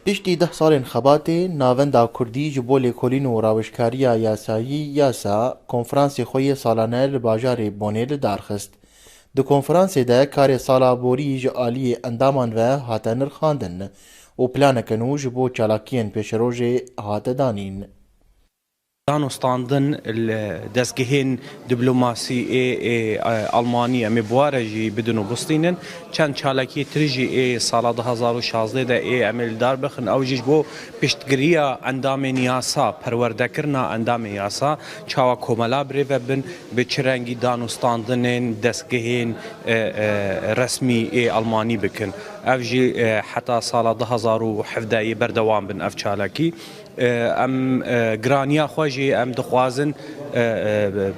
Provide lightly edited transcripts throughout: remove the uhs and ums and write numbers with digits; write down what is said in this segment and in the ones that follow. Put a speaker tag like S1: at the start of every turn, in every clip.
S1: پشتی 10 سالên xebatê navenda Kurdî ji bo lêkolîn û rawişkariya yasayî yasa konferansê xwe yê salane li bajarê Bonê li dar xist. Di konferansê de karê sala borî ji aliyê endaman ve hate nirxandin û planeke nû ji bo çalakiyên pêşerojê hate danîn.
S2: دانوستاندن دەستگەهێن دیبلۆماسی ئەڵمانی ئەمێ بوارەژی بدن و بستینن چەند چالاکی تریژی ساڵا 2016 دا ئەمێلدار بخن ئەوژیش بۆ پشتگیریە ئەندامێن یاسا پەروەردەکردنا ئەندامێ یاسا چاوە کۆمەلا برێڤە بن بە چرەنگی دانوستاندنên دەستگەهێن ڕەسمی ئەڵمانی بکن ئەوژی حتا ساڵا 2017 بەردەوام بن ئەف چالاکی ئەم گرانیا خۆشی ئەم دخوازن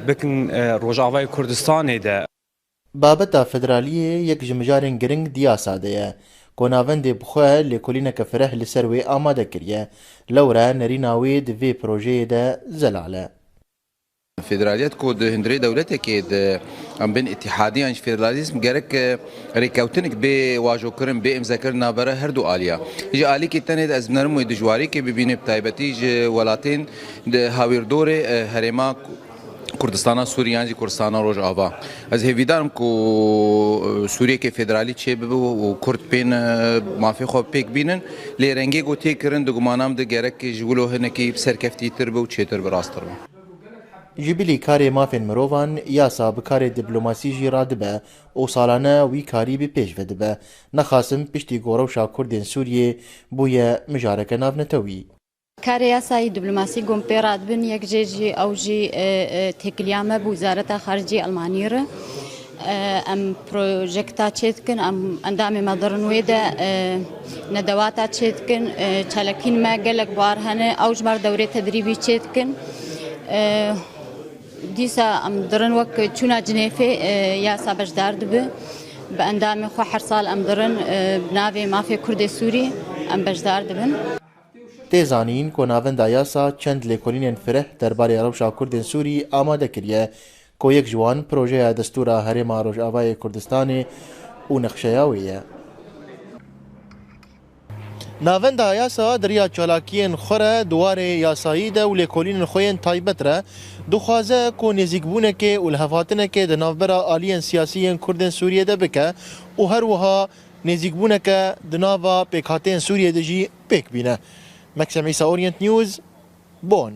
S2: بکن ڕۆژاوای کوردستانê de.
S1: Babeta federaliyê yek ji mijarên giring diyasa de ye. Konavendê bixwe lêkolîneke fireh li ser wê amade kiriye. Lewre nerîna wê di vê projeyê de zelal e.
S3: فدراليت كود هندري دولتك ام بين اتحاديا فدراليزم جرك ريكوتنك بي واجو كرم بي امذكرنا برا هردو اليا يجي الي كي تنه از نرمو دجواري كي ببيني بتايبتي ولاتين هاوير دوري هرما كردستان سوريان جي كردستان روج آوا از هیویدارم کو سوریه که فدرالی چه ببو و کرد پین مافی خوب پیک بینن لی رنگی گو تیکرن دو گمانام ده گرک جولو هنکی سرکفتی تر بو چیتر براستر بو.
S1: Jibîlî karê mafên mirovan yasa bi karê dîplomasî jî radibe û salane wî karî bi pêş vedibe. Nexwasim piştî gorewşa Kurdên Sûriyê bûye mijareke navnetewî.
S4: Karê yasayî dîplomasî gom pê radibin yek jê jî ew jî têkiliya me bi Wizareta Xaricî Almanî re. Em projekta çê dikin, em endamê me dirin wê de nedewata çê dikin, çalakîn me gelek bar hene, ew ji ber dewrê tedrîbî çê dikin. دیسا ام درن وک چونا جنیفه یاسا بجدار دبه به اندام خو هر سال ام درن بناوی مافی کرد سوری ام بجدار دبن
S1: تێزانین کۆناوەندا یاسا چەند لێکۆلینên fireh derbarê rewşa Kurdên Sûrî amade kiriye ku yek ji wan projeya destûra Herêma Rojavayê Kurdistanê û nexşeya wê ye. Navenda yasa deriya çalakiyên xwe re duwarê yasayî de û lêkolînên xwe yên taybet re dixwaze ku nêzîkbûnekê û lihevhatinekê di navbera aliyên siyasî yên Kurdên Sûriyê de bike û her wiha nêzîkbûneke di nava pêkhateyên Sûriyê de jî pêk bîne. Meksem İsa Orient News, Bonn.